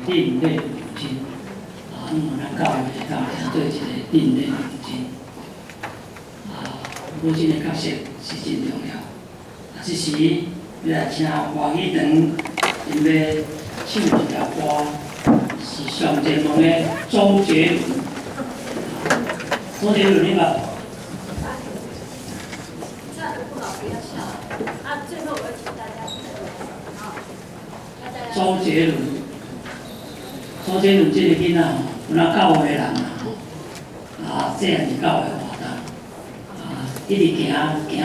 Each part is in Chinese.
另类母亲啊，那么咱教育当然做一个另类母亲啊，母亲的角色是真重要。啊，这时要来请华语堂因要唱一条歌，是上节目的周杰伦。周杰伦，你捌？周杰伦，周杰伦这个囡仔吼，有那9个人啦，啊，这也是9个活动，啊，一直行流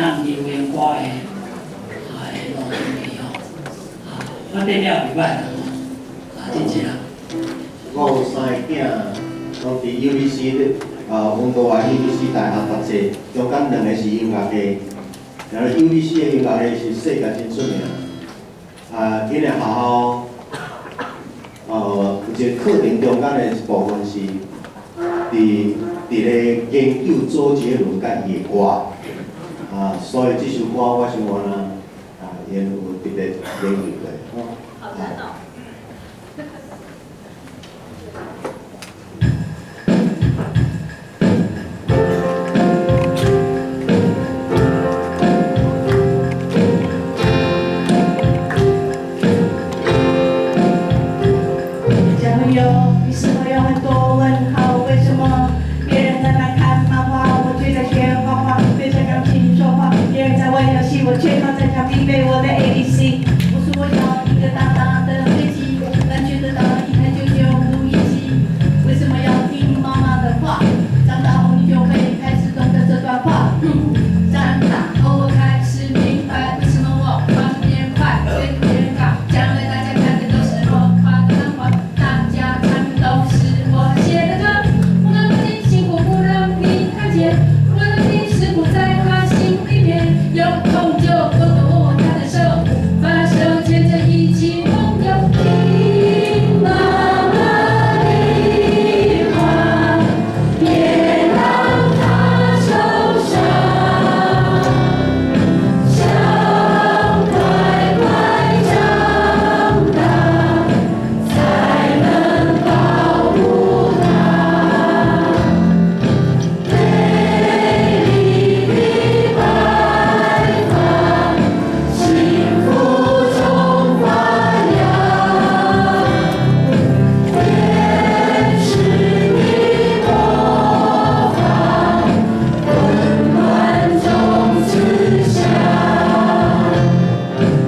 行歌的路线去吼，啊，发展了袂歹啦，啊，真正。我有3个囝，拢伫 UBC 温哥华 UBC 大学读册，中间2个是音乐系，然后 UBC 的音乐系是世界真出名。啊，因的学校，有一个课程中间的部分是伫咧研究周杰伦甲伊的歌，啊，所以这首歌我想讲啦，因有特别研究的。好难哦。我却靠在墙壁背我的 ABC。我说我要一个大大的飞机，但却得到了一台996录音机。为什么要听妈妈的话？长大后你就会开始懂得这段话。长大后我开始明白，为什么我跑得变快，飞得变高。将来大家看的都是我画的漫画，大家唱的都是我写的歌。我的母亲辛苦不让你看见，我的心事不在她心里面。有空就多多握握她的手，把手牵着一起梦游。听妈妈的话，别让她受伤，想快快长大，才能保护她。美丽的白发，幸福中发芽，天使的魔法，温暖中慈祥。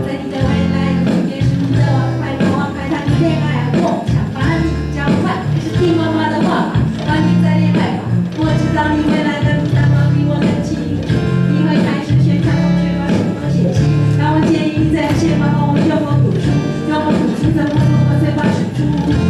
在你的未来有也是你的王牌，国王牌，谈恋爱梦想，把你交换，还是听妈妈的话吧，把你再恋爱吧。我知道你未来的蛋糕比我更轻，你会开始学跳舞，学把手和写信。但我建议你在写吧，我用功读书，用功读书，怎么做我嘴巴使出。